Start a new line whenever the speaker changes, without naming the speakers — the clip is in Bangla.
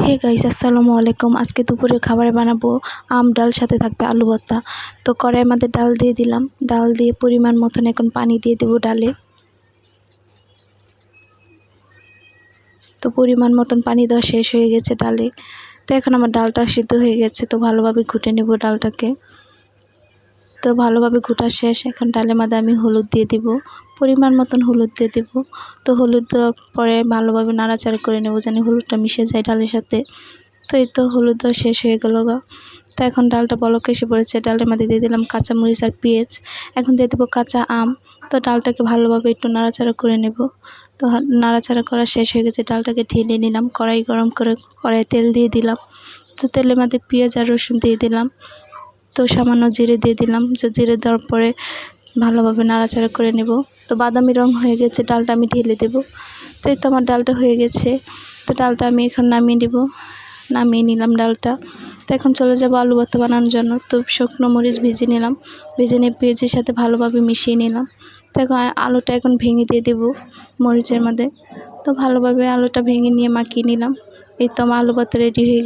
হে গাইস, আসসালামু আলাইকুম। আজকে দুপুরের খাবারে বানাবো আম ডাল, সাথে থাকবে আলু ভর্তা। তো কড়াইয়ের মধ্যে ডাল দিয়ে দিলাম, ডাল দিয়ে পরিমাণ মতন এখন পানি দিয়ে দেবো ডালে। তো পরিমাণ মতন পানি দেওয়া শেষ হয়ে গেছে ডালে। তো এখন আমার ডালটা সিদ্ধ হয়ে গেছে, তো ভালোভাবে ঘুটে নেব ডালটাকে। তো ভালোভাবে ঘুটা শেষ। এখন ডালের মধ্যে আমি হলুদ দিয়ে দিব, পরিমাণ মতন হলুদ দিয়ে দেব। তো হলুদ দেওয়ার পরে ভালোভাবে নাড়াচাড়া করে নেব, যেন হলুদটা মিশে যায় ডালের সাথে। তো এই তো হলুদ দেওয়া শেষ হয়ে গেল গা। তো এখন ডালটা বলক এসে পড়েছে, ডালের মধ্যে দিয়ে দিলাম কাঁচামরিচ আর পেঁয়াজ। এখন দিয়ে দেবো কাঁচা আম। তো ডালটাকে ভালোভাবে একটু নাড়াচাড়া করে নেব। তো নাড়াচাড়া করা শেষ হয়ে গেছে, ডালটাকে ঢেলে নিলাম। কড়াই গরম করে কড়াইয়ে তেল দিয়ে দিলাম। তো তেলের মধ্যে পেঁয়াজ আর রসুন দিয়ে দিলাম। তো সামান্য জিরে দিয়ে দিলাম। জিরে দেওয়ার পরে ভালোভাবে নাড়াচাড়া করে নেব। তো বাদামি রং হয়ে গেছে, ডালটা আমি ঢেলে দেব। তো এই তো আমার ডালটা হয়ে গেছে। তো ডালটা আমি এখন নামিয়ে নেব। নামিয়ে নিলাম ডালটা। তো এখন চলে যাব আলু ভর্তা বানানোর জন্য। তো শুকনো মরিচ ভেজে নিলাম, ভেজে নিয়ে পেঁয়াজের সাথে ভালোভাবে মিশিয়ে নিলাম। তো এখন আলুটা এখন ভেঙে দিয়ে দেবো মরিচের মধ্যে। তো ভালোভাবে আলুটা ভেঙে নিয়ে মাখিয়ে নিলাম। এই তো আমার আলু ভর্তা রেডি হয়ে গেল।